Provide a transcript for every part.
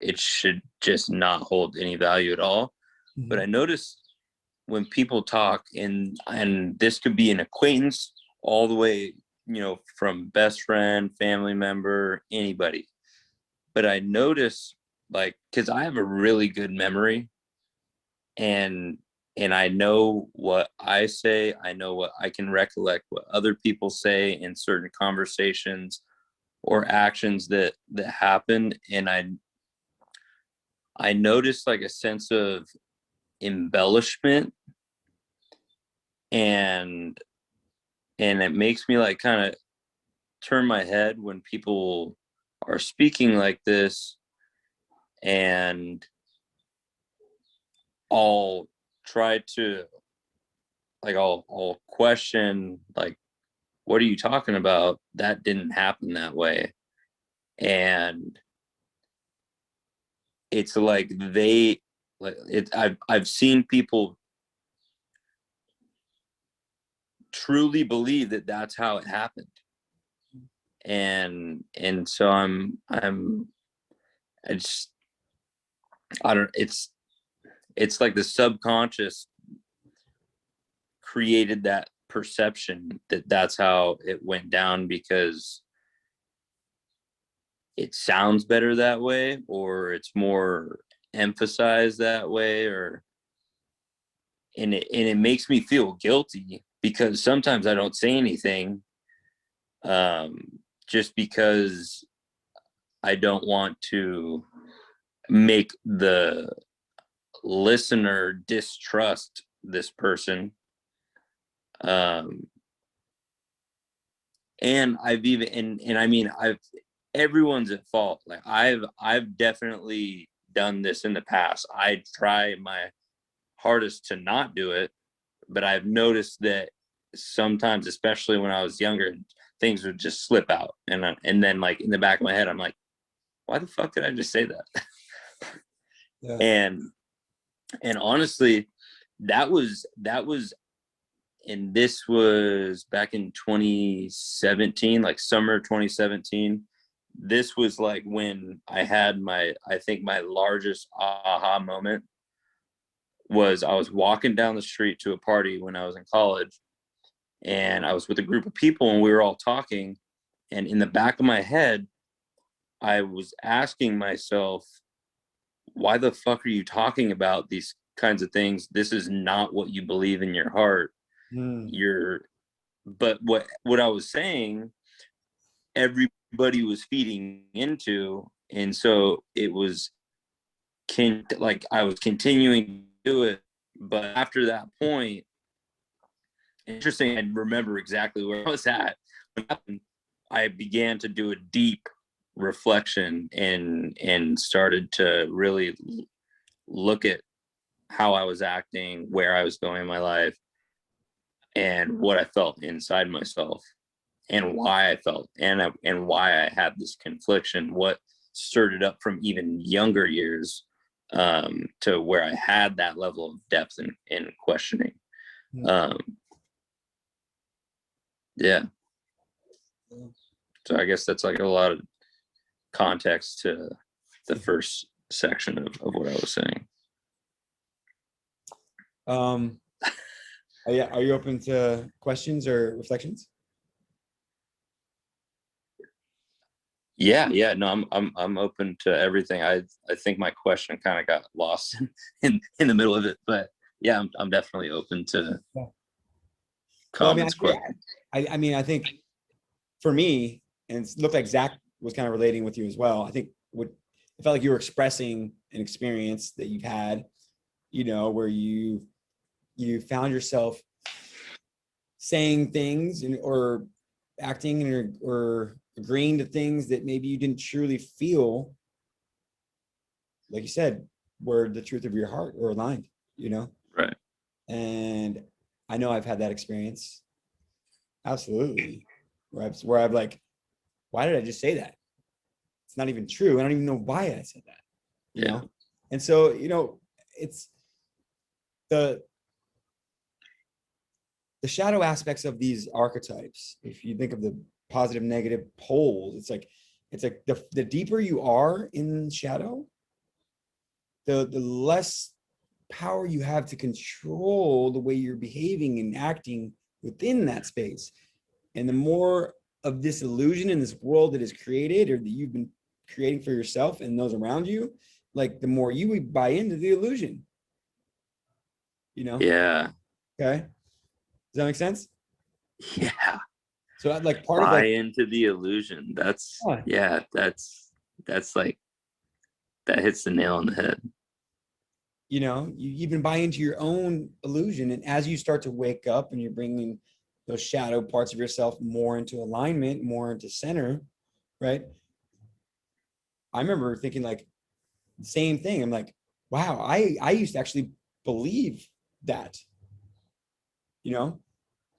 it should just not hold any value at all. Mm-hmm. But I notice when people talk, and this could be an acquaintance all the way, you know, from best friend, family member, anybody. But I notice, like, because I have a really good memory, and I know what I say, I know what I can recollect what other people say in certain conversations or actions that happen, and I notice like a sense of embellishment, and it makes me like kind of turn my head when people are speaking like this, and I'll try to, like, I'll question, like, what are you talking about? That didn't happen that way. And it's like I've seen people truly believe that that's how it happened. And so I just, I don't, it's like the subconscious created that perception that that's how it went down, because it sounds better that way, or it's more emphasized that way, or and it makes me feel guilty, because sometimes I don't say anything, just because I don't want to make the listener distrust this person. And I've even, and I mean, everyone's at fault. Like I've definitely done this in the past. I try my hardest to not do it, but I've noticed that sometimes, especially when I was younger, things would just slip out, and then like in the back of my head, I'm like, why the fuck did I just say that? Yeah. And honestly, that was, and this was back in 2017, like summer 2017. This was like when I had I think my largest aha moment. Was I was walking down the street to a party when I was in college, and I was with a group of people, and we were all talking, and in the back of my head, I was asking myself, why the fuck are you talking about these kinds of things? This is not what you believe in your heart. But what I was saying, everybody was feeding into, and so it was like I was continuing to do it. But after that point, interesting, I remember exactly where I was at when I began to do a deep reflection, and started to really look at how I was acting, where I was going in my life, and what I felt inside myself, and why I felt, and why I had this confliction, what stirred it up from even younger years, to where I had that level of depth in questioning. Yeah. So I guess that's like a lot of context to the first section of what I was saying. Are you open to questions or reflections? Yeah. No, I'm open to everything. I think my question kind of got lost in the middle of it, but yeah, I'm definitely open to comments. I mean, I think for me, and it looked like Zach was kind of relating with you as well. I think it felt like you were expressing an experience that you've had, you know, where you found yourself saying things or acting or agreeing to things that maybe you didn't truly feel, like you said, were the truth of your heart or aligned, you know? Right. And I know I've had that experience. Absolutely. Where I've like, why did I just say that? It's not even true. I don't even know why I said that, you know? And so, you know, it's the shadow aspects of these archetypes. If you think of the positive, negative poles, it's like the deeper you are in shadow, the less power you have to control the way you're behaving and acting within that space. And the more of this illusion in this world that is created, or that you've been creating for yourself and those around you, like the more you would buy into the illusion, you know? Yeah. Okay. Does that make sense? Yeah. So like part of Buy like, into the illusion. That's yeah, yeah, that's like that hits the nail on the head. you know, you even buy into your own illusion. And as you start to wake up and you're bringing those shadow parts of yourself more into alignment, more into center, right? I remember thinking like the same thing. I'm like, wow, I used to actually believe that, you know,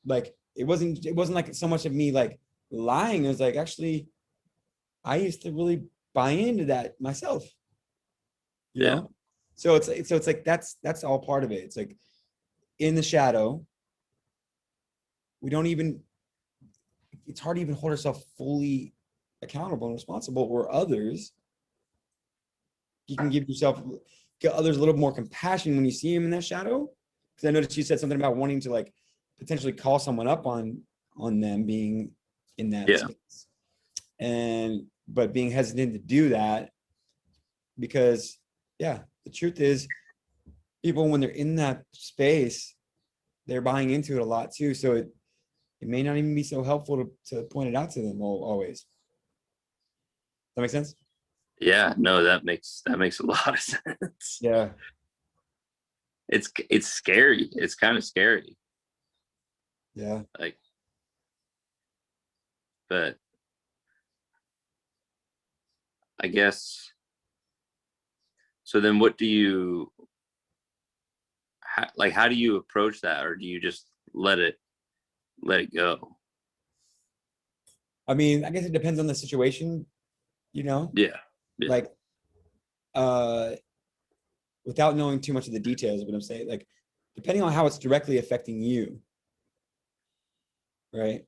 like it wasn't like so much of me like lying. It was like, actually, I used to really buy into that myself, you Yeah. know? So it's like that's all part of it. It's like in the shadow, we don't even, it's hard to even hold ourselves fully accountable and responsible, or others. You can give others a little more compassion when you see them in that shadow. Because I noticed you said something about wanting to like potentially call someone up on them being in that Yeah. space, and but being hesitant to do that because, yeah, the truth is, people when they're in that space, they're buying into it a lot too. So it may not even be so helpful to point it out to them always. Does that make sense? Yeah. No, that makes a lot of sense. Yeah. It's scary. It's kind of scary. Yeah. Like, but I guess so then what do you like how do you approach that, or do you just let it go? I mean, I guess it depends on the situation, Yeah. Yeah. like, uh, without knowing too much of the details of what I'm saying, like, depending on how it's directly affecting you, right?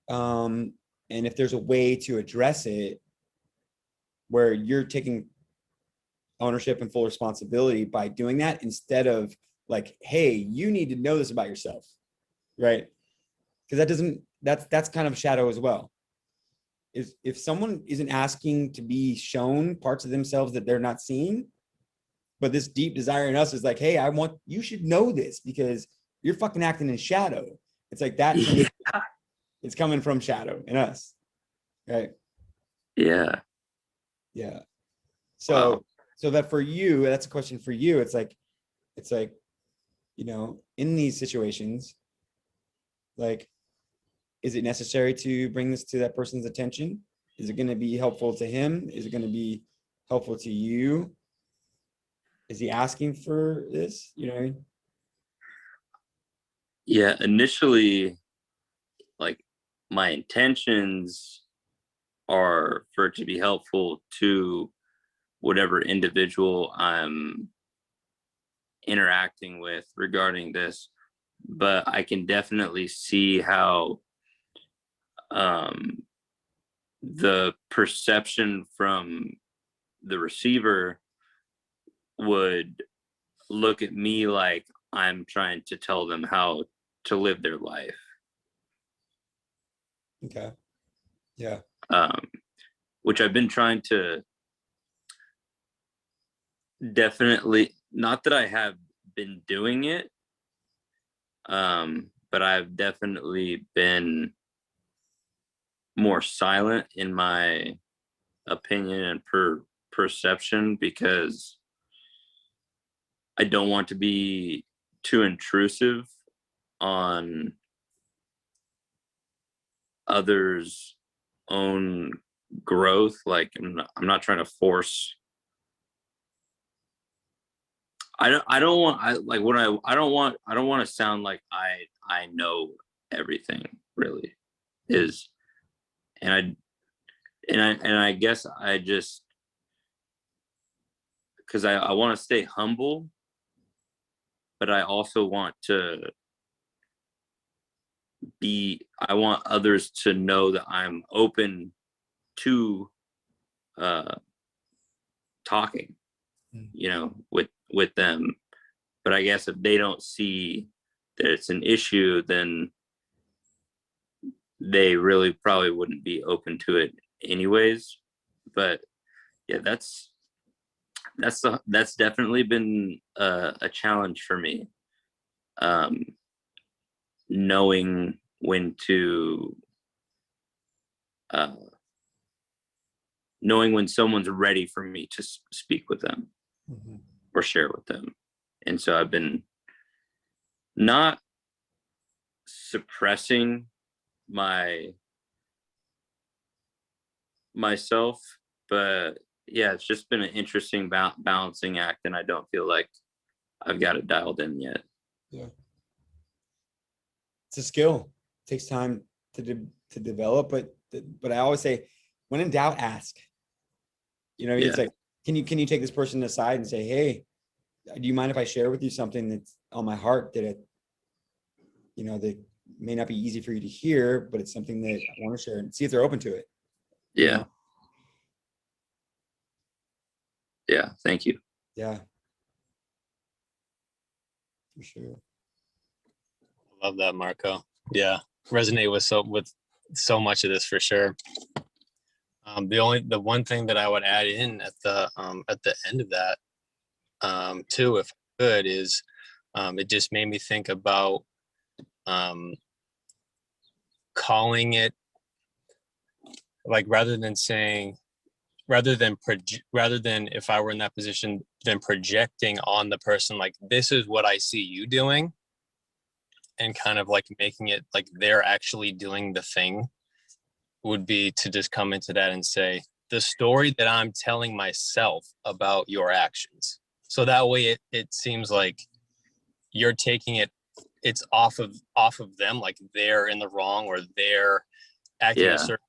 And if there's a way to address it where you're taking ownership and full responsibility by doing that, instead of like, hey, you need to know this about yourself, right? Because that's kind of shadow as well. Is if someone isn't asking to be shown parts of themselves that they're not seeing, but this deep desire in us is like, hey, you should know this because you're fucking acting in shadow. It's like that to me, Yeah. it's coming from shadow in us, right? Yeah. Yeah. Wow. So that for you, that's a question for you. It's like, in these situations, like, is it necessary to bring this to that person's attention? Is it going to be helpful to him? Is it going to be helpful to you? Is he asking for this? You know what I mean? Yeah, initially, like, my intentions are for it to be helpful to whatever individual I'm interacting with regarding this, but I can definitely see how um the perception from the receiver would look at me like I'm trying to tell them how to live their life. Okay. Yeah. Um, which I've been trying to definitely, not that I have been doing it, but I've definitely been more silent in my opinion and perception because I don't want to be too intrusive on others' own growth. Like I'm not trying to force. I don't want I like what I don't want to sound like I know everything really is, and I guess I just because I want to stay humble, but I also want to I want others to know that I'm open to uh talking. you know, with them. But I guess if they don't see that it's an issue, then they really probably wouldn't be open to it anyways. But yeah, that's definitely been a challenge for me, knowing when to uh, knowing when someone's ready for me to speak with them or share with them. And so I've been not suppressing myself, but yeah, it's just been an interesting balancing act, and I don't feel like I've got it dialed in yet. Yeah, it's a skill. It takes time to develop, but I always say, when in doubt, ask. You know, it's like, can you take this person aside and say, hey, do you mind if I share with you something that's on my heart that that may not be easy for you to hear, but it's something that I want to share, and see if they're open to it. Yeah. You know? Yeah. Thank you. Yeah. For sure. I love that, Marco. Yeah. Resonate with so much of this for sure. The one thing that I would add in at the end of that, too, if I could, is it just made me think about calling it, like, rather than if I were in that position, then projecting on the person, like, this is what I see you doing, and kind of like making it like they're actually doing the thing, would be to just come into that and say, the story that I'm telling myself about your actions. So that way it seems like you're taking it's off of them, like they're in the wrong or they're acting a certain,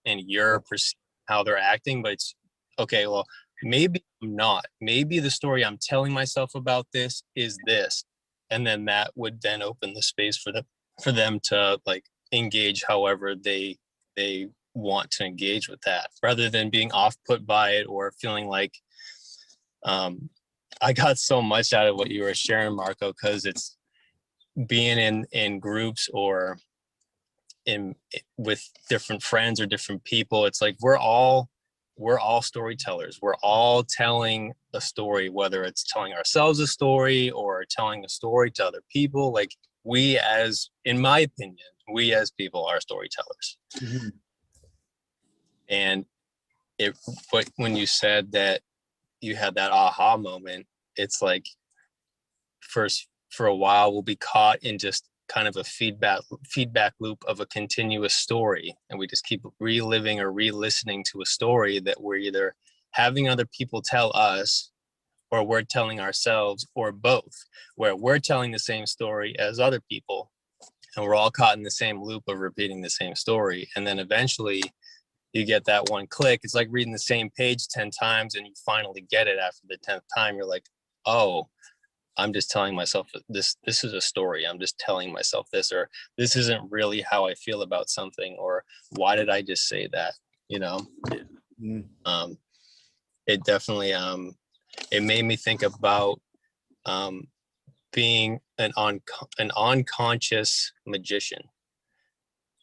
and you're perceiving how they're acting. But it's okay, well, maybe I'm not. Maybe the story I'm telling myself about this is this. And then that would then open the space for them to like engage however they want to engage with that, rather than being off put by it or feeling like I got so much out of what you were sharing, Marco, because it's being in groups or with different friends or different people. It's like we're all storytellers. We're all telling a story, whether it's telling ourselves a story or telling a story to other people. Like in my opinion, we as people are storytellers. Mm-hmm. And when you said that you had that aha moment, it's like for a while we'll be caught in just kind of a feedback loop of a continuous story, and we just keep reliving or re-listening to a story that we're either having other people tell us or we're telling ourselves, or both, where we're telling the same story as other people and we're all caught in the same loop of repeating the same story. And then eventually you get that one click. It's like reading the same page 10 times and you finally get it after the 10th time. You're like, oh, I'm just telling myself this is a story. I'm just telling myself this, or this isn't really how I feel about something, or why did I just say that? It definitely it made me think about being an unconscious magician,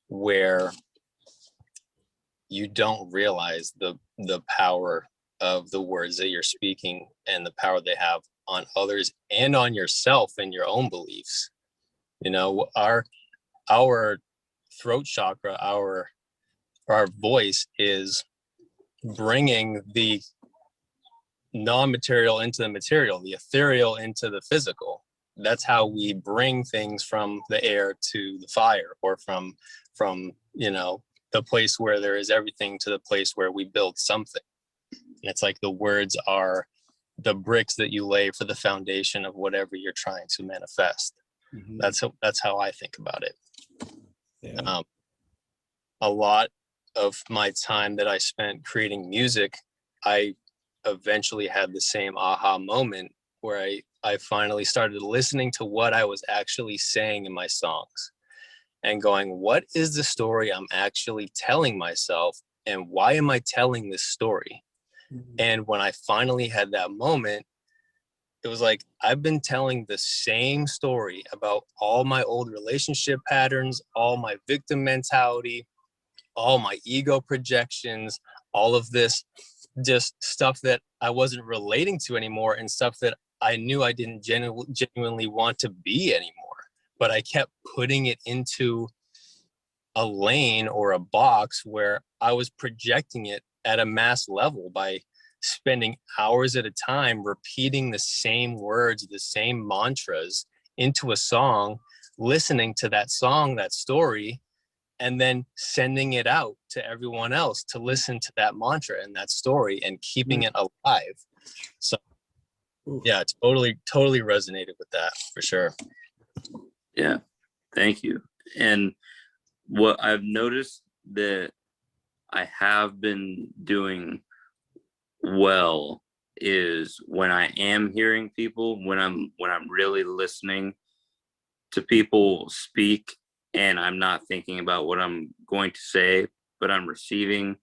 where you don't realize the power of the words that you're speaking and the power they have on others and on yourself and your own beliefs. Our throat chakra, our voice is bringing the non-material into the material, the ethereal into the physical. That's how we bring things from the air to the fire, or from the place where there is everything to the place where we build something. And it's like the words are the bricks that you lay for the foundation of whatever you're trying to manifest. Mm-hmm. That's how I think about it. Yeah. A lot of my time that I spent creating music, I eventually had the same aha moment where I finally started listening to what I was actually saying in my songs and going, what is the story I'm actually telling myself, and why am I telling this story? And when I finally had that moment, it was like, I've been telling the same story about all my old relationship patterns, all my victim mentality, all my ego projections, all of this just stuff that I wasn't relating to anymore, and stuff that I knew I didn't genuinely want to be anymore. But I kept putting it into a lane or a box where I was projecting it at a mass level by spending hours at a time repeating the same words, the same mantras into a song, listening to that song, that story, and then sending it out to everyone else to listen to that mantra and that story and keeping it alive. So yeah, totally resonated with that for sure. Yeah, thank you. And what I've noticed that I have been doing well is when I am hearing people, when I'm really listening to people speak, and I'm not thinking about what I'm going to say, but I'm receiving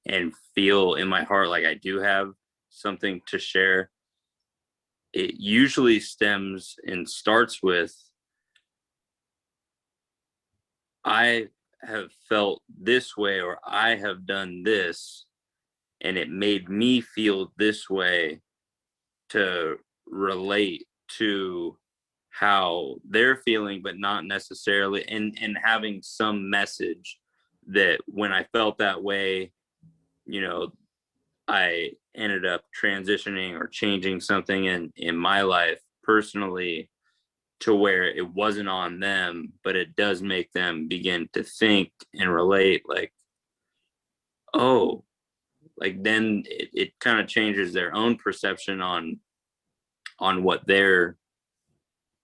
and feel in my heart like I do have something to share. It usually stems and starts with, I have felt this way, or I have done this, and it made me feel this way, to relate to how they're feeling, but not necessarily, and having some message that when I felt that way, you know, I ended up transitioning or changing something in my life personally, to where it wasn't on them, but it does make them begin to think and relate, like, oh, like then it kind of changes their own perception on what they're,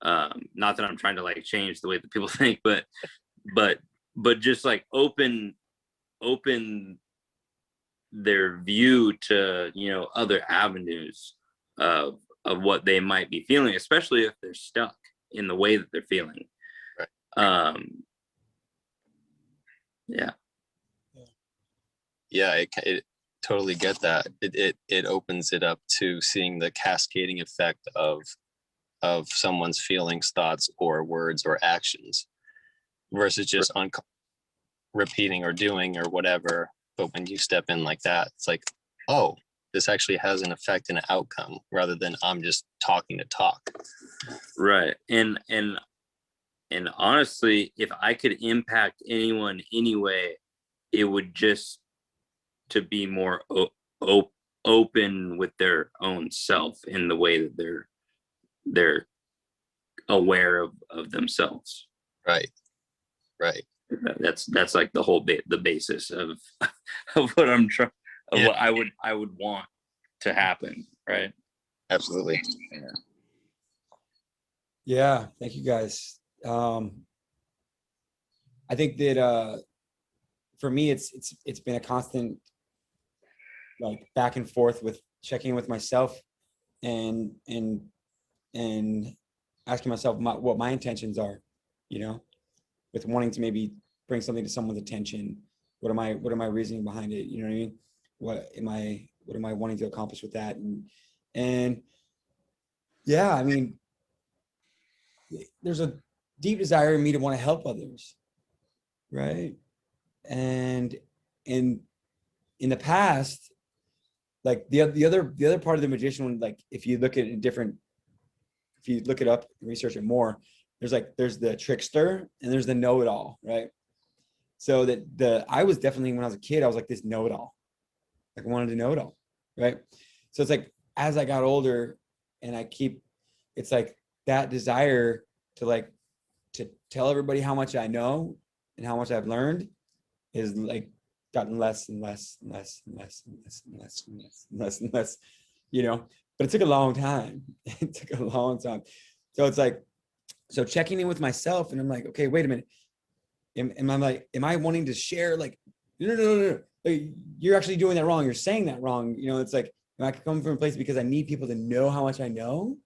not that I'm trying to like change the way that people think, but just like open their view to, you know, other avenues of what they might be feeling, especially if they're stuck in the way that they're feeling. Right. Yeah. Yeah, it totally get that. It opens it up to seeing the cascading effect of someone's feelings, thoughts, or words or actions, versus just repeating or doing or whatever. But when you step in like that, it's like, oh, this actually has an effect and an outcome, rather than I'm just talking to talk. Right. And honestly, if I could impact anyone anyway, it would just to be more open with their own self in the way that they're aware of themselves. Right. That's like the whole the basis of what I'm trying, of what I would want to happen. Right. Absolutely. Yeah, thank you guys. I think that for me, it's been a constant like back and forth with checking in with myself and asking myself what my intentions are, you know, with wanting to maybe bring something to someone's attention. What am I reasoning behind it? You know what I mean? What am I wanting to accomplish with that? And yeah, I mean, there's a deep desire in me to want to help others, right? And in the past, like the other part of the magician, like if you look at it different, if you look it up and research it more, there's the trickster and there's the know-it-all, right? So that I was definitely, when I was a kid, I was like this know-it-all, like I wanted to know it all, right? So it's like as I got older and it's like that desire to tell everybody how much I know and how much I've learned is like gotten less and less and less and less and less and less and less and less and less, you know. But it took a long time. It took a long time. So it's like, so checking in with myself, and I'm like, okay, wait a minute. Am I wanting to share? Like, no. Like, you're actually doing that wrong. You're saying that wrong. You know, it's like, am I coming from a place because I need people to know how much I know?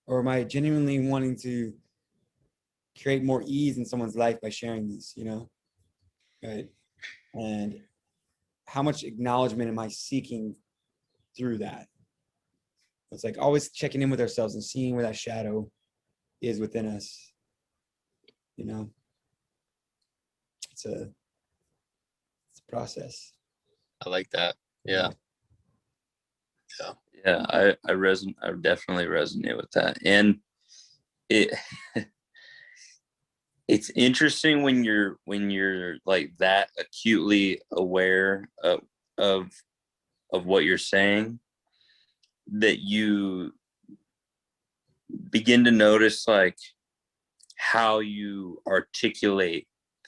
Or am I genuinely wanting to create more ease in someone's life by sharing this, you know? Right. And how much acknowledgement am I seeking through that? It's like always checking in with ourselves and seeing where that shadow is within us. You know, it's a process. I like that. Yeah. Yeah, I definitely resonate with that. And it it's interesting when you're like that acutely aware of what you're saying, that you begin to notice like how you articulate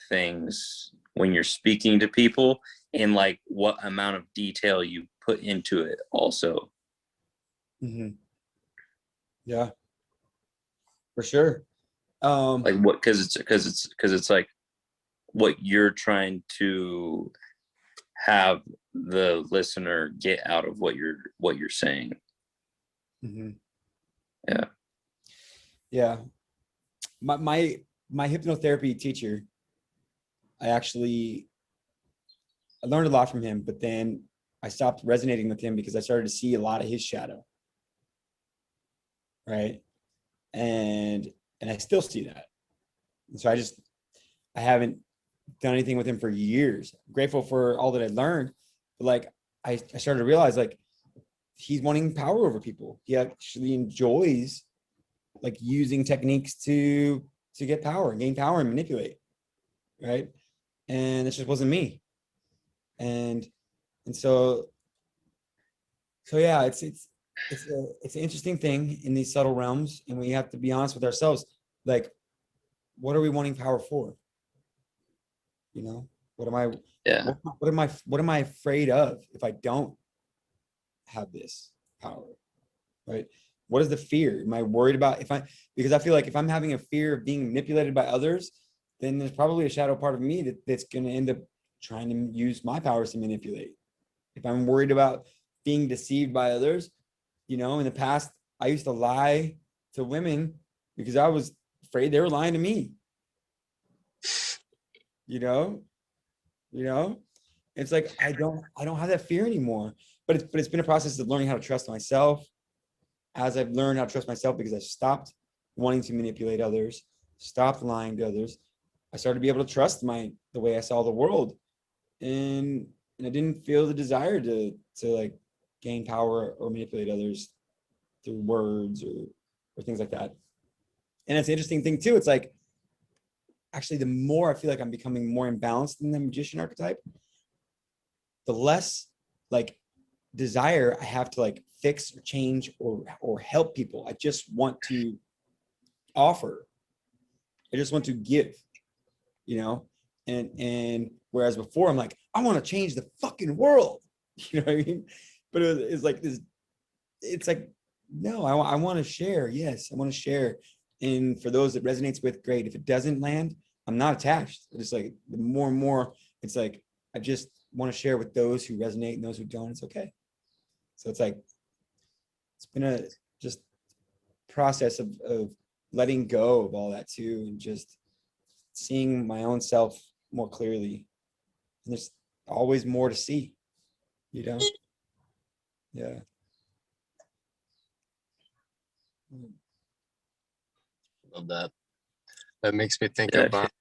things when you're speaking to people, and like what amount of detail you put into it also. Mm-hmm. Yeah, for sure. Like what, because it's like what you're trying to have the listener get out of what you're saying. Mm-hmm. Yeah. Yeah. My hypnotherapy teacher, I learned a lot from him, but then I stopped resonating with him because I started to see a lot of his shadow. Right. And I still see that. And so I haven't done anything with him for years. I'm grateful for all that I learned, but like I started to realize like he's wanting power over people. He actually enjoys like using techniques to get power, gain power, and manipulate. Right. And it just wasn't me. And so yeah, it's an interesting thing in these subtle realms, and we have to be honest with ourselves. Like, what are we wanting power for? You know, what am I? Yeah. What am I afraid of if I don't have this power? Right? What is the fear? Am I worried about because I feel like if I'm having a fear of being manipulated by others, then there's probably a shadow part of me that's going to end up trying to use my powers to manipulate. If I'm worried about being deceived by others, you know, in the past, I used to lie to women because I was afraid they were lying to me. You know, it's like I don't have that fear anymore. But it's been a process of learning how to trust myself. As I've learned how to trust myself, because I stopped wanting to manipulate others, stopped lying to others, I started to be able to trust the way I saw the world, and I didn't feel the desire to like gain power or manipulate others through words or things like that. And it's an interesting thing too. It's like actually the more I feel like I'm becoming more imbalanced in the magician archetype, the less like desire I have to like fix or change or help people. I just want to offer. I just want to give, you know? And whereas before I'm like, I want to change the fucking world. You know what I mean? But it's like this, it's like, no, I want to share. Yes, I want to share. And for those that resonates with, great. If it doesn't land, I'm not attached. It's like the more and more, it's like, I just want to share with those who resonate and those who don't. It's okay. So it's like, it's been a just process of letting go of all that too, and just seeing my own self more clearly. And there's always more to see, you know? Yeah. Love that. That makes me think Yeah. of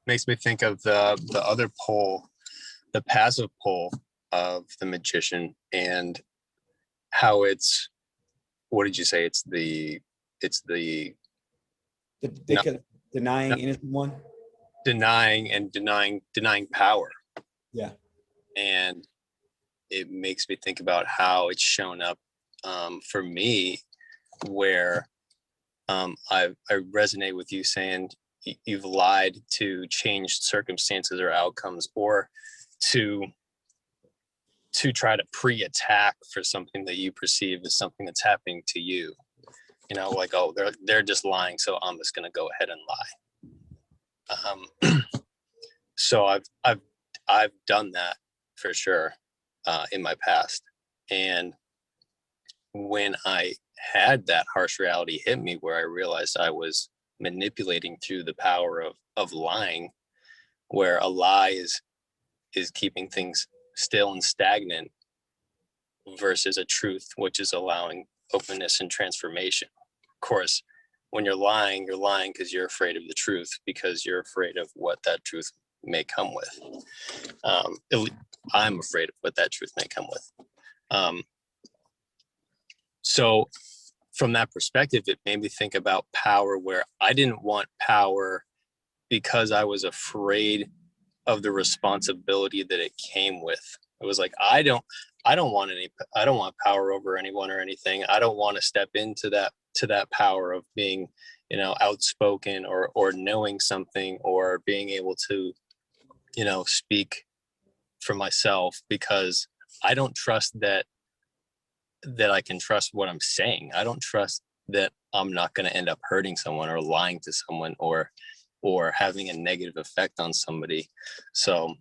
makes me think of the other pole, the passive pole of the magician, and how it's, what did you say? It's the Denying no, innocent one. denying power. Yeah. And it makes me think about how it's shown up for me, where I resonate with you saying you've lied to change circumstances or outcomes, or to try to pre-attack for something that you perceive as something that's happening to you. You know, like, oh, they're just lying, so I'm just gonna go ahead and lie. So I've done that for sure in my past, and when I had that harsh reality hit me, where I realized I was manipulating through the power of lying, where a lie keeping things still and stagnant versus a truth, which is allowing openness and transformation. Of course, when you're lying because you're afraid of the truth, because you're afraid of what that truth may come with. I'm afraid of what that truth may come with. So from that perspective, it made me think about power, where I didn't want power because I was afraid of the responsibility that it came with. It was like, I don't want power over anyone or anything. I don't want to step into that power of being, outspoken or knowing something or being able to, speak for myself, because I don't trust that I can trust what I'm saying. I don't trust that I'm not going to end up hurting someone or lying to someone or having a negative effect on somebody. So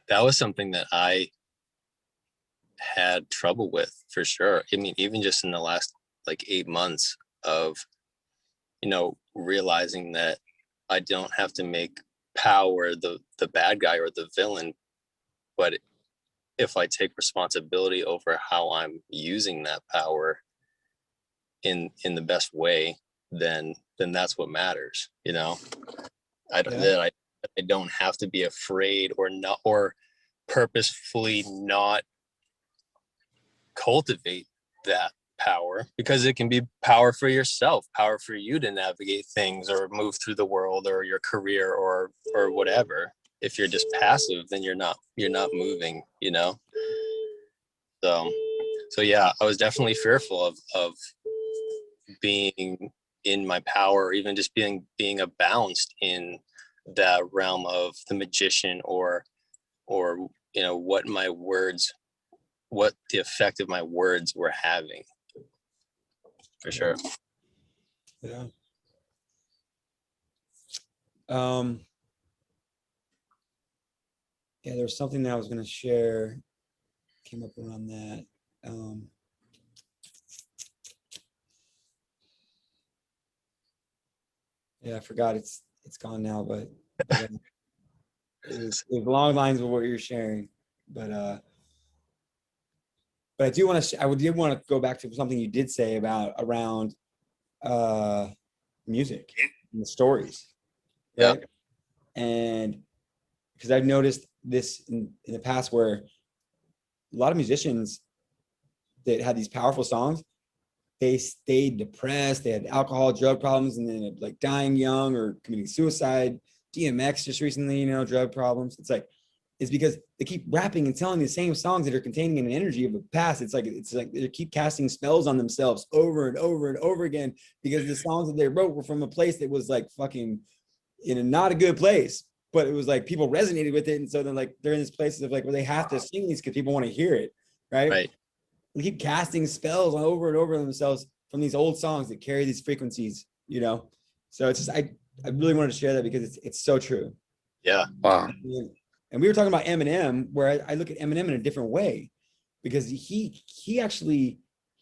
that was something that I had trouble with, for sure. I mean, even just in the last 8 months of, realizing that I don't have to make power the bad guy or the villain, but if I take responsibility over how I'm using that power in the best way, then that's what matters. I don't have to be afraid or purposefully not cultivate that power, because it can be power for yourself, power for you to navigate things or move through the world or your career or whatever. If you're just passive, then you're not moving, so yeah, I was definitely fearful of being in my power, or even just being balanced in that realm of the magician, or what the effect of my words were having, for sure. Yeah. Yeah, there was something that I was going to share, came up around that. Yeah, I forgot, it's gone now, but it was along the lines of what you're sharing. But I do want to, did want to go back to something you did say about around music and the stories, right? Yeah. And because I've noticed this in the past, where a lot of musicians that had these powerful songs, they stayed depressed, they had alcohol, drug problems, and then dying young or committing suicide. DMX just recently, drug problems. It's because they keep rapping and telling the same songs that are containing an energy of the past. It's like they keep casting spells on themselves over and over and over again, because the songs that they wrote were from a place that was fucking not a good place, but it was people resonated with it. And so then they're in this place of where they have to sing these because people want to hear it. Right. They keep casting spells over and over themselves from these old songs that carry these frequencies, So it's just, I really wanted to share that because it's so true. Yeah. Wow. And we were talking about Eminem, where I look at Eminem in a different way, because he actually,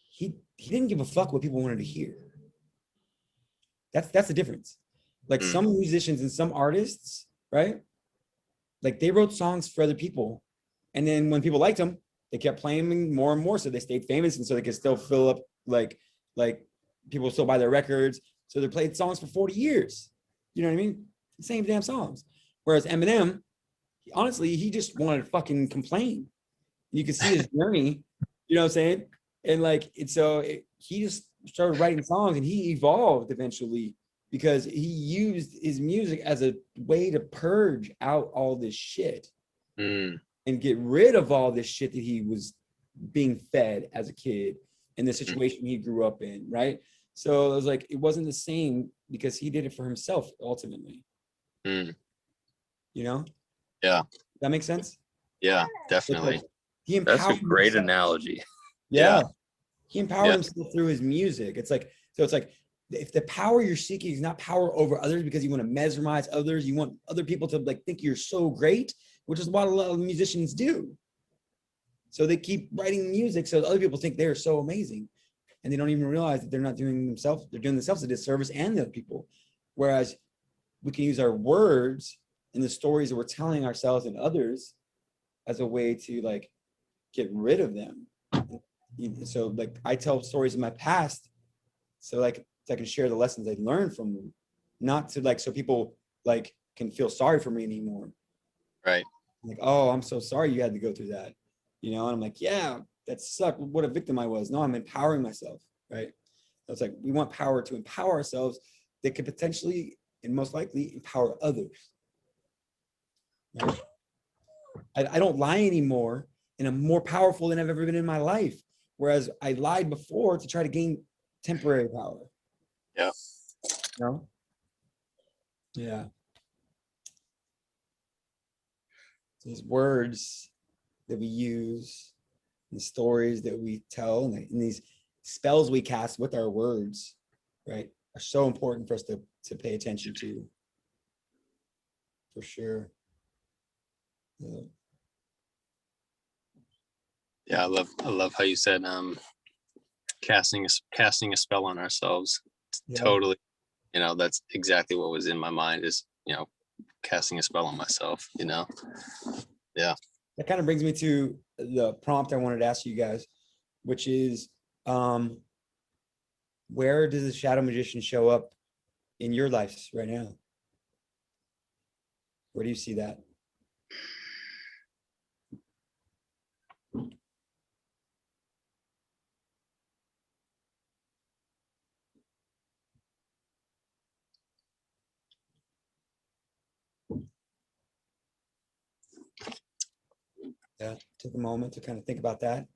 he didn't give a fuck what people wanted to hear. That's the difference. Some musicians and some artists, right? They wrote songs for other people, and then when people liked them, they kept playing them more and more, so they stayed famous, and so they could still fill up, like people still buy their records, so they played songs for 40 years. You know what I mean? The same damn songs. Whereas Eminem, honestly, he just wanted to fucking complain. You could see his journey, you know what I'm saying? And he just started writing songs, and he evolved eventually because he used his music as a way to purge out all this shit and get rid of all this shit that he was being fed as a kid in the situation he grew up in, right? So it was it wasn't the same because he did it for himself ultimately. You know? Yeah. That makes sense? Yeah, definitely. That's a great analogy. Yeah. He empowered himself through his music. It's if the power you're seeking is not power over others because you want to mesmerize others, you want other people to think you're so great, which is what a lot of musicians do. So they keep writing music so other people think they're so amazing, and they don't even realize that they're not doing themselves. They're doing themselves a disservice and the other people. Whereas we can use our words and the stories that we're telling ourselves and others as a way to like get rid of them. So like I tell stories in my past, so like I can share the lessons I learned from them, not to like so people like can feel sorry for me anymore. Right. Like, oh, I'm so sorry you had to go through that, you know. And I'm like, yeah, that sucked. What a victim I was. No, I'm empowering myself, right? So it's like we want power to empower ourselves that could potentially and most likely empower others. Right? I don't lie anymore, and I'm more powerful than I've ever been in my life. Whereas I lied before to try to gain temporary power. Yeah. No. Yeah. These words that we use, the stories that we tell, and these spells we cast with our words, right, are so important for us to pay attention to. For sure. Yeah. Yeah, I love how you said casting a spell on ourselves. Yeah. Totally, you know, that's exactly what was in my mind is, you know, casting a spell on myself, you know. Yeah. That kind of brings me to the prompt I wanted to ask you guys, which is where does the shadow magician show up in your lives right now? Where do you see that? Yeah, take a moment to kind of think about that.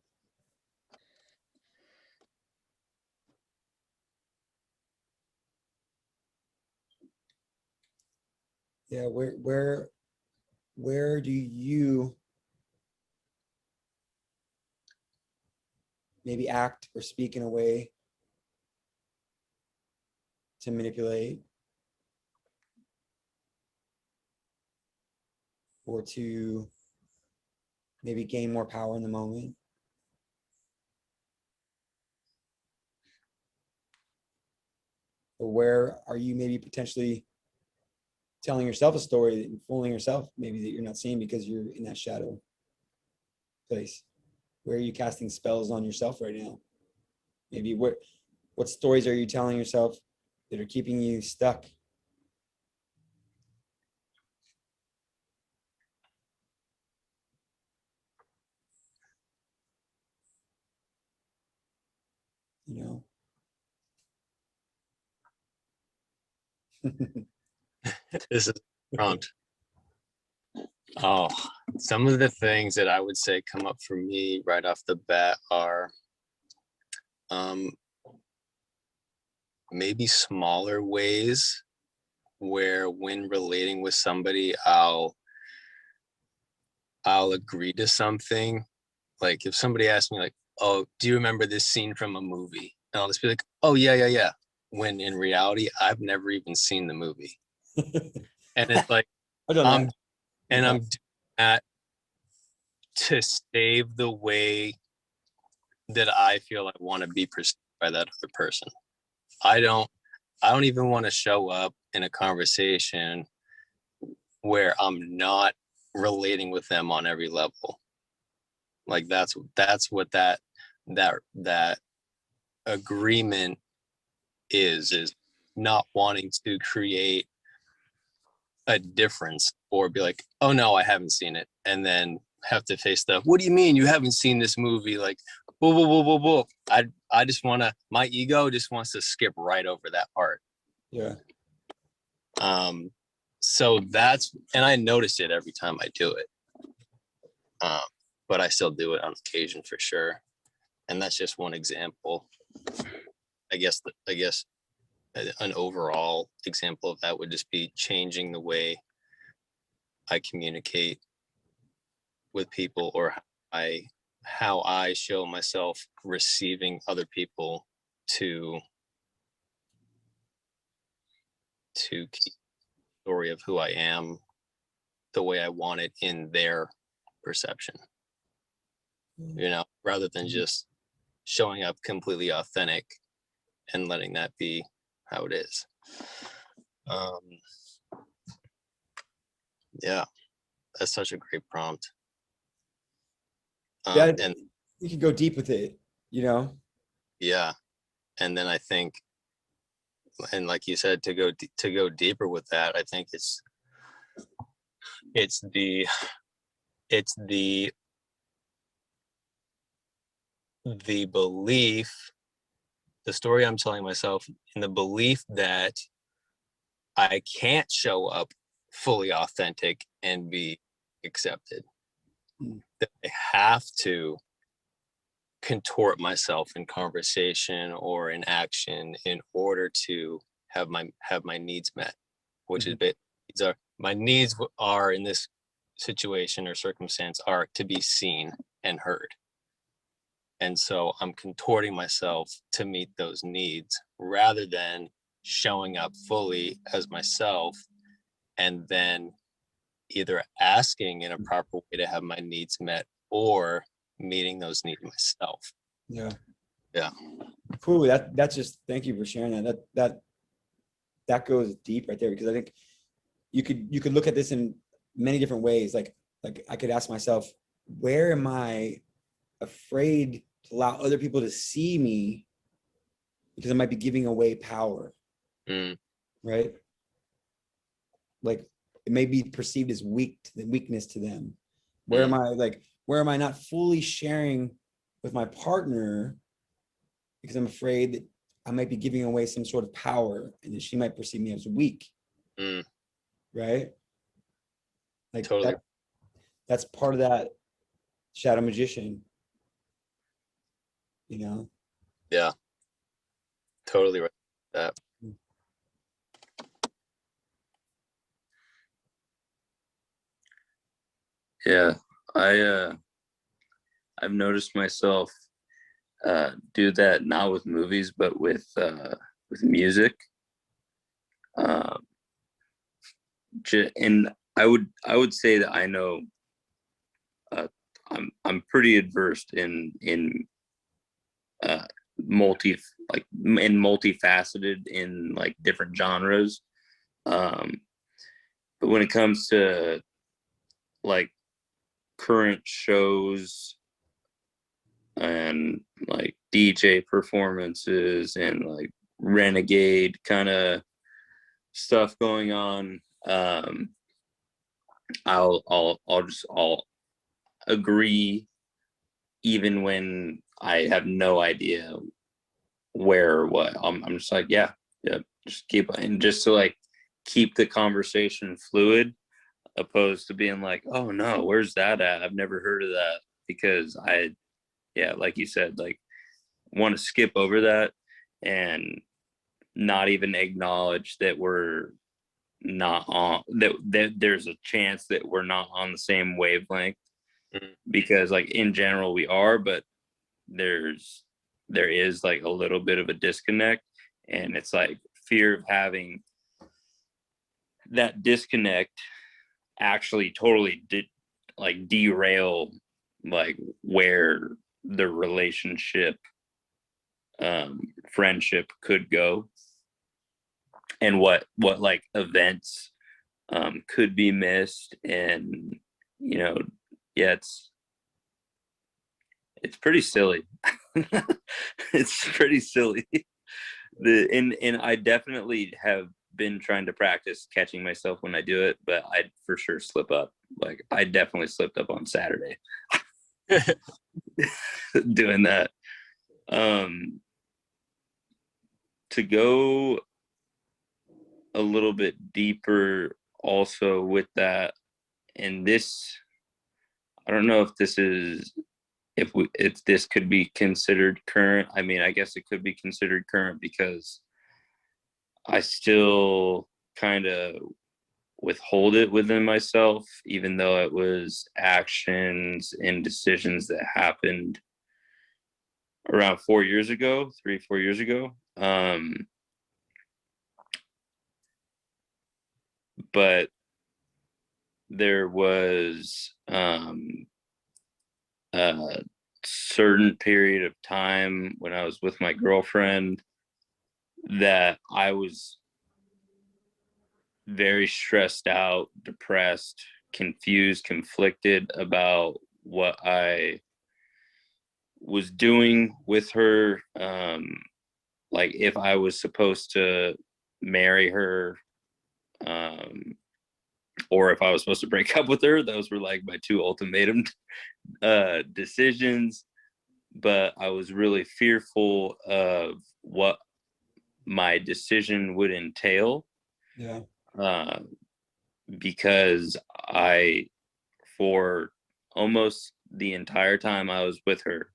Yeah, where do you maybe act or speak in a way to manipulate or to maybe gain more power in the moment? Or where are you maybe potentially telling yourself a story and fooling yourself maybe that you're not seeing because you're in that shadow place? Where are you casting spells on yourself right now? Maybe what stories are you telling yourself that are keeping you stuck? You know? This is prompt. Oh, some of the things that I would say come up for me right off the bat are maybe smaller ways where when relating with somebody, I'll agree to something. Like if somebody asks me like, oh, do you remember this scene from a movie? And I'll just be like, oh yeah, yeah, yeah. When in reality, I've never even seen the movie. And it's like, I've done I'm that. and Okay. I'm doing that to save the way that I feel I want to be perceived by that other person. I don't even want to show up in a conversation where I'm not relating with them on every level. Like that's what that agreement is not wanting to create a difference or be like, oh no, I haven't seen it, and then have to face the, what do you mean you haven't seen this movie? Like, whoa, whoa, whoa, whoa, whoa. I just want to, my ego just wants to skip right over that part. Yeah. So that's, and I notice it every time I do it. But I still do it on occasion for sure. And that's just one example. I guess an overall example of that would just be changing the way I communicate with people, or how I show myself receiving other people to keep the story of who I am the way I want it in their perception. You know, rather than just showing up completely authentic and letting that be how it is. Yeah, that's such a great prompt. Yeah, And you can go deep with it, you know? yeah, and then I think, and like you said, to go deeper with that, I think it's the it's the belief, the story I'm telling myself, in the belief that I can't show up fully authentic and be accepted. Mm. That I have to contort myself in conversation or in action in order to have my needs met, which is these are my needs are in this situation or circumstance are to be seen and heard. And so I'm contorting myself to meet those needs rather than showing up fully as myself and then either asking in a proper way to have my needs met or meeting those needs myself. Yeah. Yeah. Cool. That's just, thank you for sharing that. That goes deep right there, because I think you could look at this in many different ways. Like I could ask myself, where am I afraid to allow other people to see me because I might be giving away power, right? Like it may be perceived as weakness to them. Where am I not fully sharing with my partner because I'm afraid that I might be giving away some sort of power and that she might perceive me as weak, right? Like Totally. that's part of that shadow magician, you know? Yeah. Totally right. That. Yeah, I've noticed myself do that not with movies, but with music. Um, and I would say that I know I'm pretty adverse in uh, multi like in multifaceted in like different genres. Um, but when it comes to like current shows and like DJ performances and like renegade kind of stuff going on, I'll agree even when I have no idea where or what. I'm just like, yeah, just keep, and just to like keep the conversation fluid, opposed to being like, oh no, where's that at? I've never heard of that, because yeah, like you said, like want to skip over that and not even acknowledge that we're not on that there's a chance that we're not on the same wavelength, because like in general we are, but there is like a little bit of a disconnect, and it's like fear of having that disconnect actually totally like derail like where the relationship, friendship could go, and what like events could be missed. And you know, yeah, it's pretty silly. It's pretty silly. And I definitely have been trying to practice catching myself when I do it, but I for sure slip up. Like I definitely slipped up on Saturday doing that. To go a little bit deeper also with that, and this, I don't know if this is, if this could be considered current. I mean, I guess it could be considered current because I still kind of withhold it within myself, even though it was actions and decisions that happened around 4 years ago, 3, 4 years ago. But there was a certain period of time when I was with my girlfriend that I was very stressed out, depressed, confused, conflicted about what I was doing with her, like if I was supposed to marry her, or if I was supposed to break up with her. Those were like my two ultimatum decisions. But I was really fearful of what my decision would entail. Yeah. Because for almost the entire time I was with her,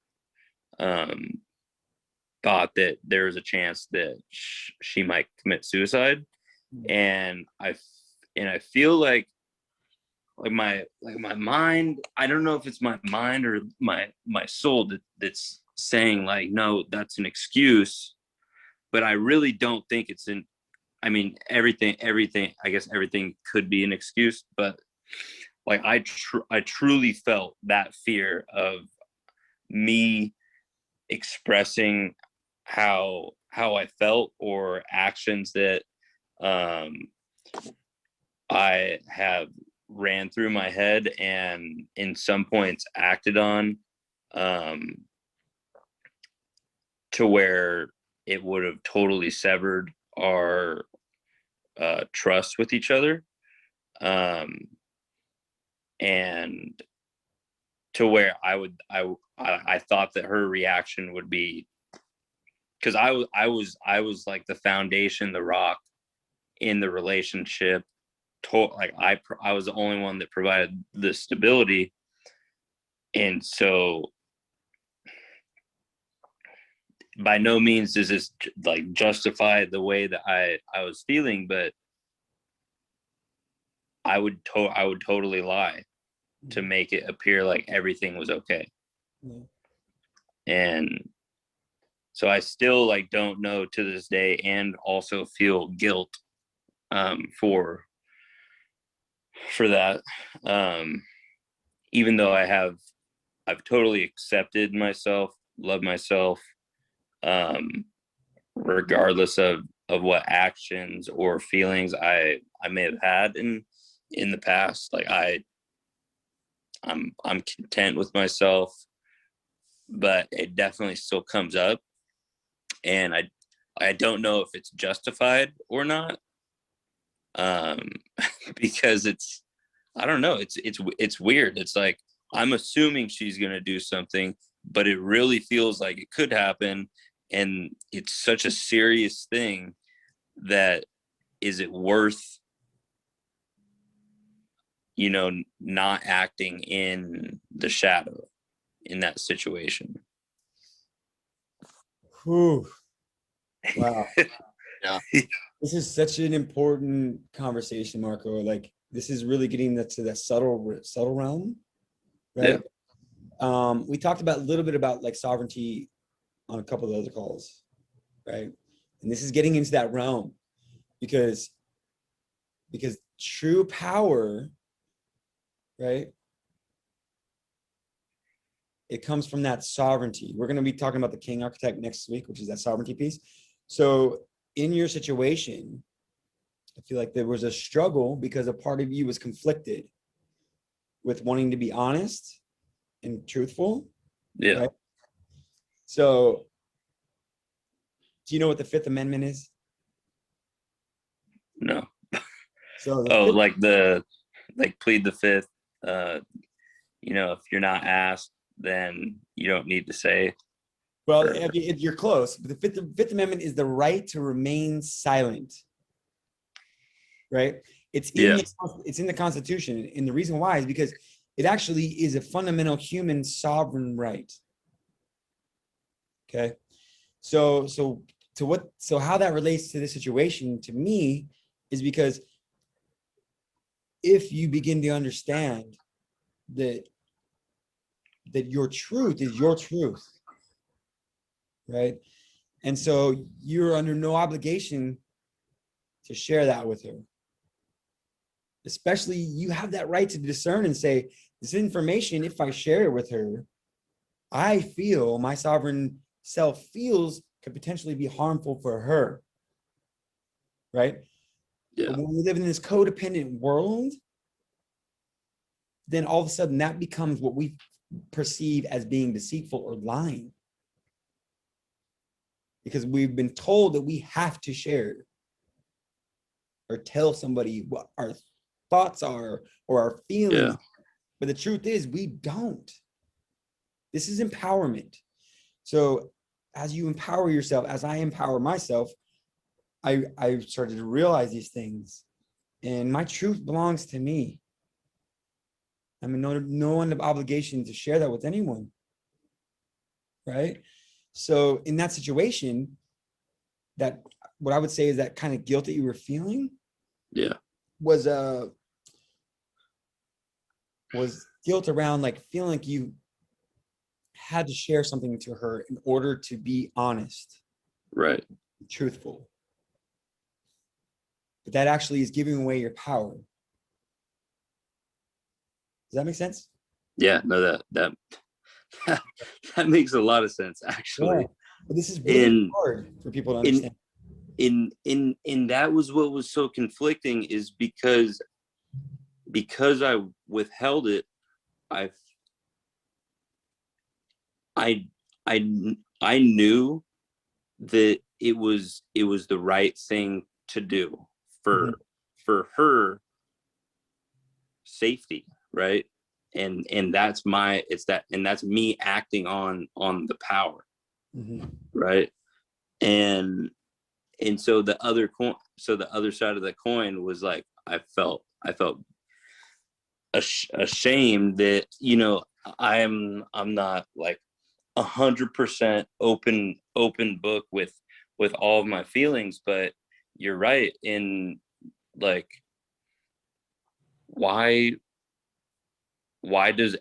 thought that there was a chance that she might commit suicide. And I feel like my mind, I don't know if it's my mind or my soul that's saying like, no, that's an excuse, but I really don't think it's I mean, everything, I guess everything could be an excuse, but like I truly felt that fear of me expressing how I felt, or actions that I have ran through my head and in some points acted on, to where it would have totally severed our trust with each other, and to where I thought that her reaction would be, because I was like the foundation, the rock in the relationship. Like I was the only one that provided the stability, and so by no means does this like justify the way that I was feeling, but I would totally lie to make it appear like everything was okay. Yeah. And so I still like don't know to this day, and also feel guilt for that, even though I've totally accepted myself, loved myself, regardless of what actions or feelings I may have had in the past. Like I'm content with myself, but it definitely still comes up, and I don't know if it's justified or not, because I don't know, it's weird. It's like I'm assuming she's gonna do something, but it really feels like it could happen, and it's such a serious thing that, is it worth, not acting in the shadow in that situation? Whew. Wow. Yeah. This is such an important conversation, Marco. Like this is really getting to that subtle realm, right? Yeah. We talked about a little bit about like sovereignty on a couple of other calls, right? And this is getting into that realm because true power, right? It comes from that sovereignty. We're going to be talking about the King Archetype next week, which is that sovereignty piece. So in your situation, I feel like there was a struggle because a part of you was conflicted with wanting to be honest and truthful. Yeah. Right? So do you know what the Fifth Amendment is? No. So plead the fifth. If you're not asked, then you don't need to say. Well, if you're close, but the Fifth Amendment is the right to remain silent. Right? It's in the Constitution, and the reason why is because it actually is a fundamental human sovereign right. Okay, so how that relates to this situation to me is because if you begin to understand that your truth is your truth, right? And so you're under no obligation to share that with her. Especially you have that right to discern and say, this information, if I share it with her, I feel my sovereign self feels could potentially be harmful for her. Right? Yeah. But when we live in this codependent world, then all of a sudden that becomes what we perceive as being deceitful or lying. Because we've been told that we have to share or tell somebody what our thoughts are or our feelings. Yeah. But the truth is, we don't. This is empowerment. So as you empower yourself, as I empower myself, I started to realize these things. And my truth belongs to me. I mean, no one have obligation to share that with anyone. Right? So in that situation, that what I would say is that kind of guilt that you were feeling was guilt around like feeling like you had to share something to her in order to be honest, Right. truthful. But that actually is giving away your power. Does that make sense? Yeah, no, that that makes a lot of sense, actually. Yeah. But this is really hard for people to understand. In that was what was so conflicting, is because I withheld it. I knew that it was the right thing to do for her safety, right? And that's that's me acting on the power, right? And so the other side of the coin was like, I felt ashamed that, I'm not like 100% open book with all of my feelings. But you're right in like, why does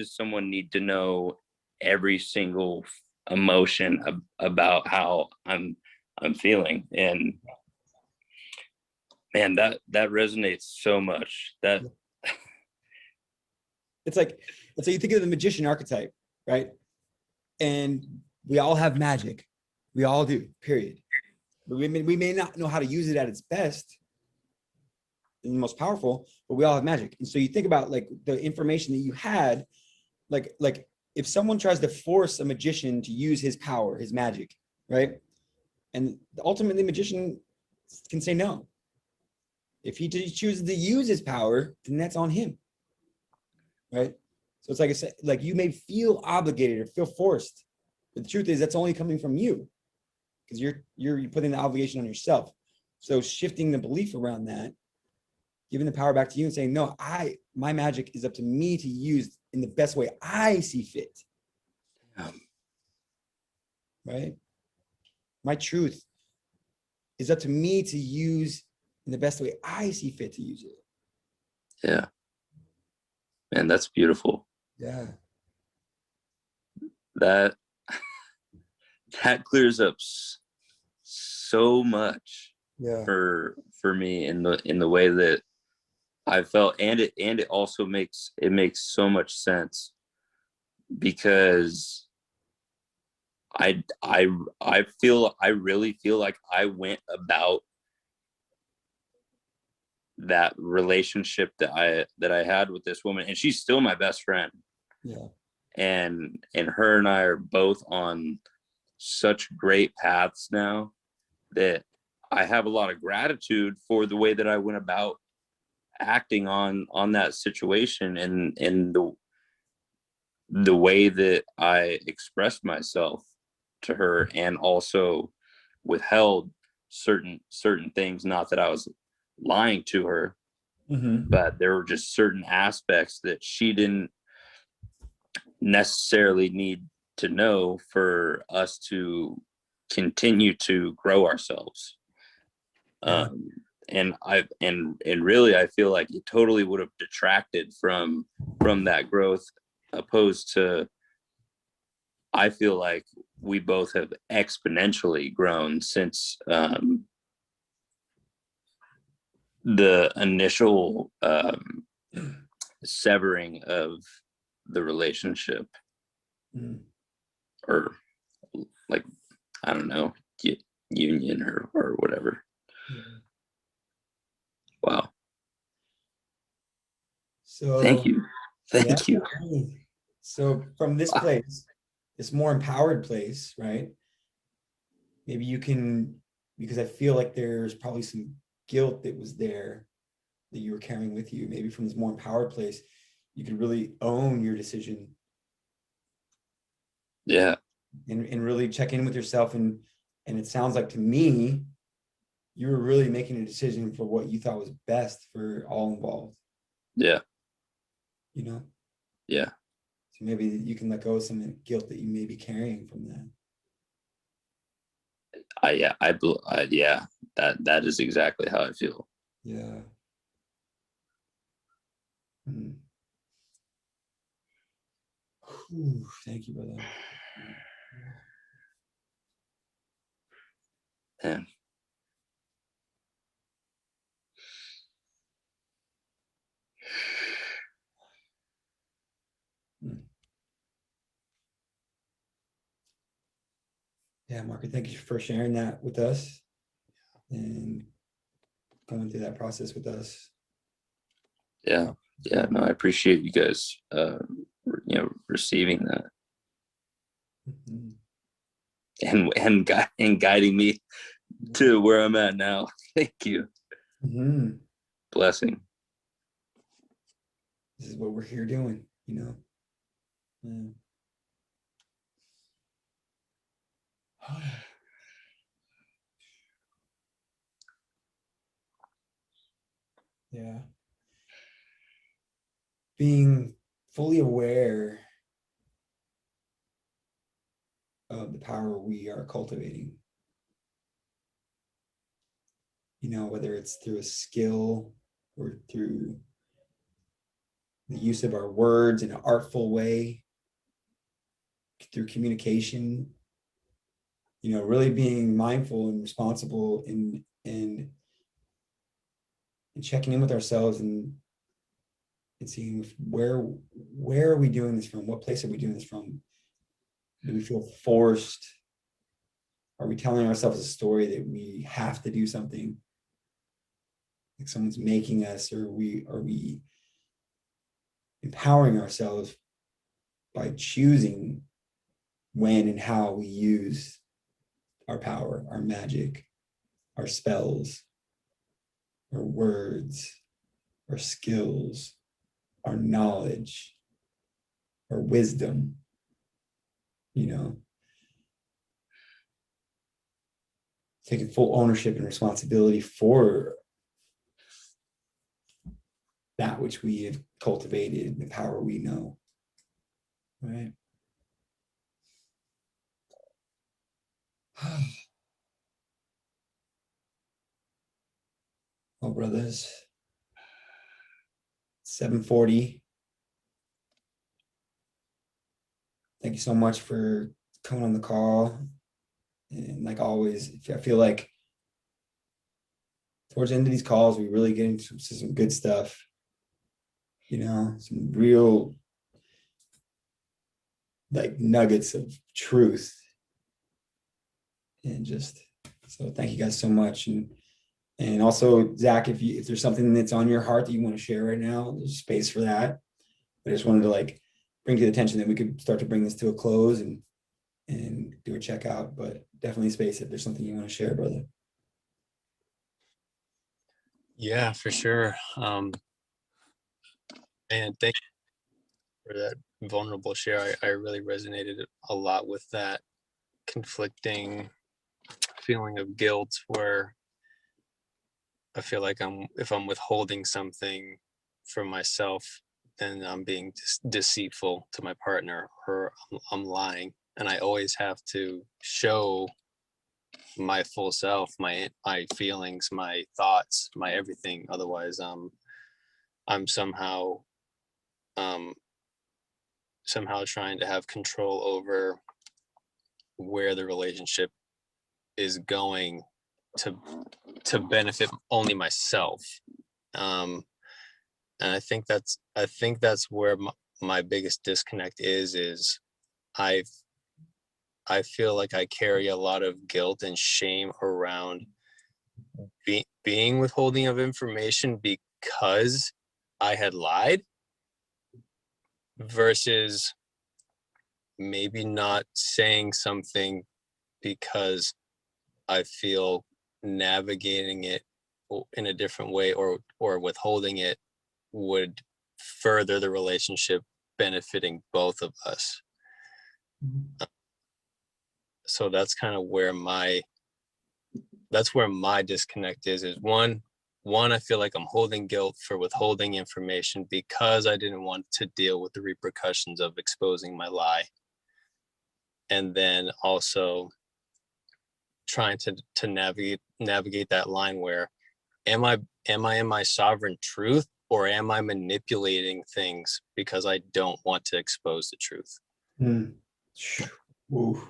someone need to know every single emotion about how I'm feeling? And man, that resonates so much. That it's like you think of the magician archetype, right? And we all have magic. We all do, period. But we may not know how to use it at its best and the most powerful, but we all have magic. And so you think about like the information that you had, like if someone tries to force a magician to use his power, his magic, right? And ultimately, the magician can say no. If he chooses to use his power, then that's on him, right? So it's like I said, like you may feel obligated or feel forced, but the truth is that's only coming from you, because you're putting the obligation on yourself. So shifting the belief around that, giving the power back to you and saying, no, my magic is up to me to use in the best way I see fit. Right? My truth is up to me to use in the best way I see fit to use it. Yeah. Man, that's beautiful. Yeah. That clears up so much for me in the way that I felt, and it also makes so much sense, because I really feel like I went about that relationship that I had with this woman, and she's still my best friend. Yeah. And her and I are both on such great paths now that I have a lot of gratitude for the way that I went about acting on that situation, and the way that I expressed myself to her, and also withheld certain things. Not that I was lying to her, but there were just certain aspects that she didn't necessarily need to know for us to continue to grow ourselves. And really I feel like it totally would have detracted from that growth, opposed to, I feel like we both have exponentially grown since the initial severing of the relationship, or like, I don't know, union or whatever. Wow. So Thank you. Thank you. So from this place, this more empowered place, right? Maybe you can, because I feel like there's probably some guilt that was there that you were carrying with you. Maybe from this more empowered place, you can really own your decision. Yeah. And really check in with yourself. And it sounds like to me, you were really making a decision for what you thought was best for all involved. Yeah. You know? Yeah. So maybe you can let go of some guilt that you may be carrying from that. Yeah, that is exactly how I feel. Yeah. Whew, thank you, brother. Yeah. Yeah, Marco, thank you for sharing that with us and going through that process with us. Yeah. Yeah. No, I appreciate you guys, receiving that and guiding me to where I'm at now. Thank you. Blessing. This is what we're here doing, you know? Yeah. Being fully aware of the power we are cultivating. You know, whether it's through a skill or through the use of our words in an artful way, through communication, you know, really being mindful and responsible and checking in with ourselves and seeing where are we doing this from? What place are we doing this from? Do we feel forced? Are we telling ourselves a story that we have to do something? Like someone's making us, or are we empowering ourselves by choosing when and how we use our power, our magic, our spells, our words, our skills, our knowledge, our wisdom, you know, taking full ownership and responsibility for that which we have cultivated, the power we know, right? Well, brothers, 7:40. Thank you so much for coming on the call. And like always, I feel like towards the end of these calls, we really get into some good stuff, you know, some real like nuggets of truth. And just, so thank you guys so much. And also, Zach, if there's something that's on your heart that you want to share right now, there's space for that. I just wanted to like bring to the attention that we could start to bring this to a close and do a checkout, but definitely space if there's something you want to share, brother. Yeah, for sure. And thank you for that vulnerable share. I really resonated a lot with that conflicting feeling of guilt where I feel like if I'm withholding something from myself, then I'm being deceitful to my partner, or I'm lying. And I always have to show my full self, my feelings, my thoughts, my everything. Otherwise, I'm somehow trying to have control over where the relationship is going to benefit only myself. And I think that's where my biggest disconnect is I feel like I carry a lot of guilt and shame around being withholding of information because I had lied. versus maybe not saying something because I feel navigating it in a different way or withholding it would further the relationship, benefiting both of us. So that's kind of where my disconnect is one, I feel like I'm holding guilt for withholding information because I didn't want to deal with the repercussions of exposing my lie. And then also trying to navigate that line where am I in my sovereign truth, or am I manipulating things because I don't want to expose the truth? Ooh.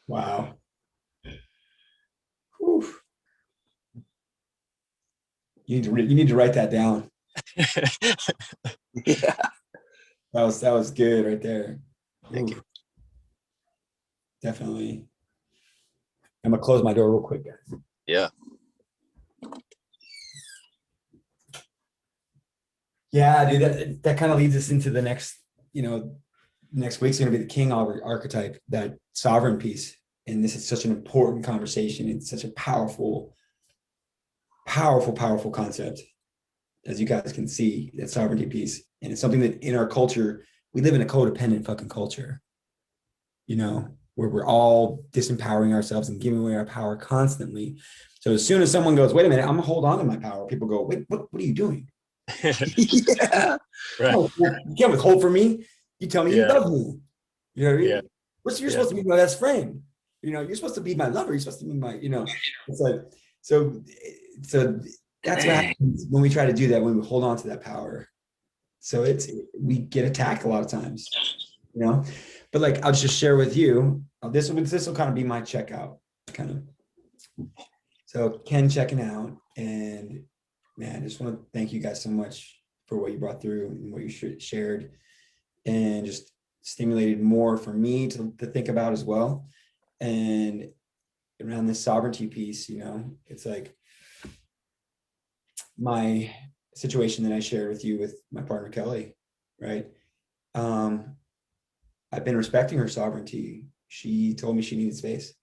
Wow. Ooh. You need to write that down. Yeah. That was good right there. Thank you. Definitely. I'm gonna close my door real quick, guys. Yeah. Yeah, dude, that kind of leads us into the next, next week's gonna be the King Archetype, that sovereign piece. And this is such an important conversation. It's such a powerful concept, as you guys can see, that sovereignty piece. And it's something that in our culture, we live in a codependent fucking culture, where we're all disempowering ourselves and giving away our power constantly. So as soon as someone goes, wait a minute, I'm gonna hold on to my power, people go, wait, what are you doing? Yeah. Right. Oh, you can't withhold from me. You tell me you love me. You know what I mean? Yeah. You're supposed to be my best friend. You're supposed to be my lover. You're supposed to be my, it's like, so that's what happens when we try to do that, when we hold on to that power. So we get attacked a lot of times, but like, I'll just share with you, this will kind of be my checkout kind of. So Ken checking out, and man, I just want to thank you guys so much for what you brought through and what you shared, and just stimulated more for me to think about as well. And around this sovereignty piece, it's like my situation that I shared with you with my partner, Kelly, right? I've been respecting her sovereignty. She told me she needed space.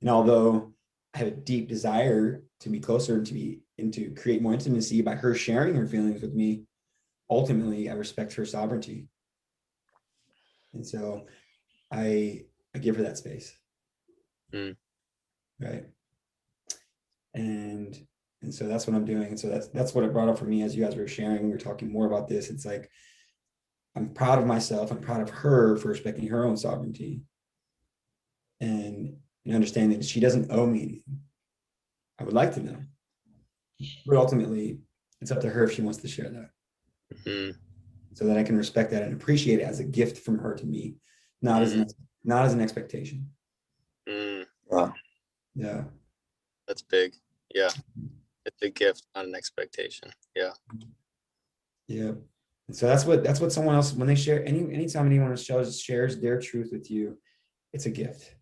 And although I have a deep desire to be closer and to create more intimacy by her sharing her feelings with me, ultimately, I respect her sovereignty. And so I give her that space. Right. And so that's what I'm doing. And so that's what it brought up for me as you guys were sharing. We were talking more about this. It's like, I'm proud of myself. I'm proud of her for respecting her own sovereignty. And understanding that she doesn't owe me anything. I would like to know. But ultimately, it's up to her if she wants to share that. So that I can respect that and appreciate it as a gift from her to me, not as an expectation. Wow. Yeah. That's big. Yeah. It's a gift, not an expectation. Yeah. Yeah. And so that's what someone else, when they share, anytime anyone shares their truth with you, it's a gift.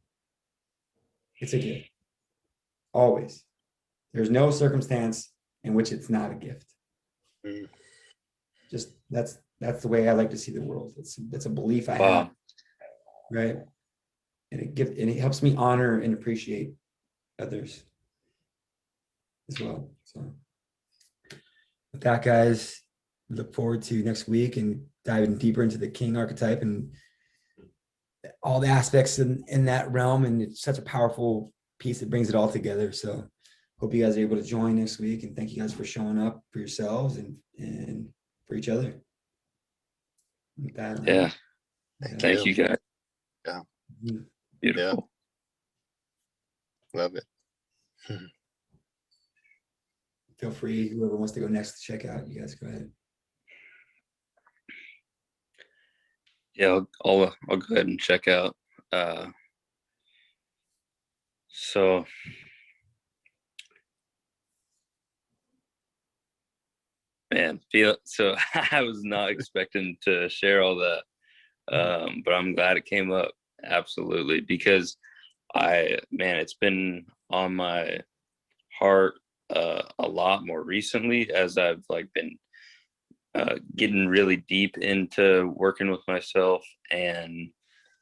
It's a gift. Always. There's no circumstance in which it's not a gift. Just that's the way I like to see the world. It's a belief I have. Right. And it helps me honor and appreciate others as well. So with that, guys, look forward to next week and diving deeper into the King archetype and all the aspects in that realm. And it's such a powerful piece that brings it all together. So hope you guys are able to join next week, and thank you guys for showing up for yourselves and for each other. With that, yeah. Thank you guys. Yeah. Beautiful. Yeah. Love it. Feel free, whoever wants to go next to check out, you guys go ahead. Yeah, I'll go ahead and check out. So man, so I was not expecting to share all that, but I'm glad it came up. Absolutely, because it's been on my heart a lot more recently as I've been getting really deep into working with myself, and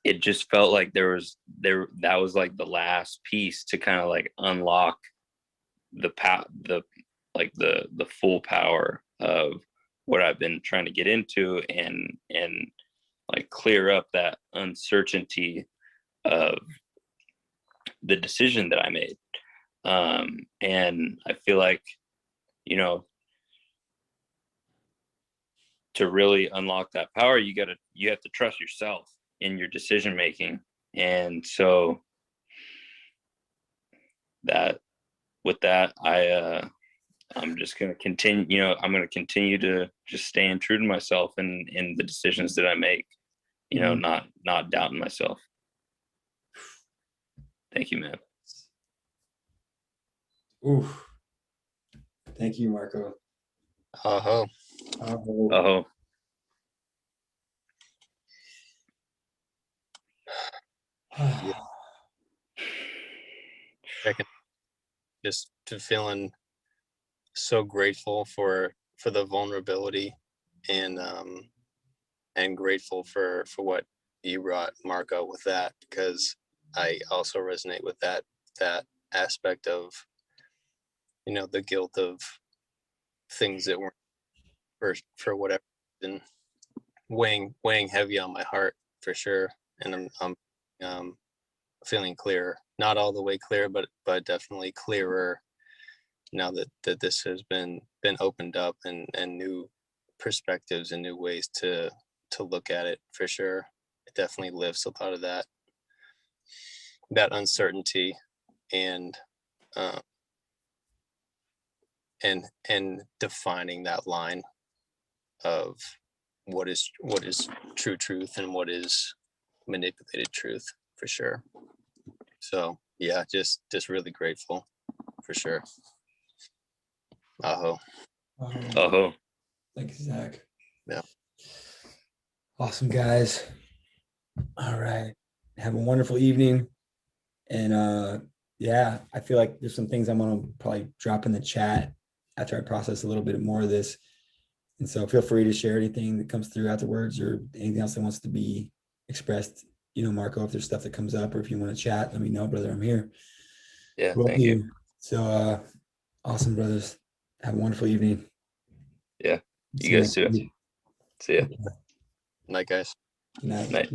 it just felt like that was like the last piece to kind of like unlock the full power of what I've been trying to get into, and like clear up that uncertainty of the decision that I made. And I feel like, you know, to really unlock that power, you have to trust yourself in your decision making. And so I'm just going to continue, I'm going to continue to just staying true to myself and in the decisions that I make, not doubting myself. Thank you, man. Oof. Thank you, Marco. Uh-huh. Oh, Just to feeling so grateful for the vulnerability, and grateful for what you brought, Marco, with that, because I also resonate with that aspect of, the guilt of things that weren't for whatever reason weighing heavy on my heart, for sure. And I'm feeling clearer, not all the way clear, but definitely clearer now that this has been opened up, and new perspectives and new ways to look at it, for sure. It definitely lifts a lot of that uncertainty, and defining that line of what is true truth and what is manipulated truth, for sure. So yeah, just really grateful, for sure. Aho. Thank you, Zach. Yeah. Awesome, guys. All right. Have a wonderful evening. And yeah, I feel like there's some things I'm gonna probably drop in the chat after I process a little bit more of this. And so feel free to share anything that comes through afterwards, or anything else that wants to be expressed. Marco, if there's stuff that comes up, or if you want to chat, let me know, brother. I'm here. yeah. Thank you. So awesome, brothers. Have a wonderful evening. Yeah. You guys too. See ya. Night, guys. Good night. Night.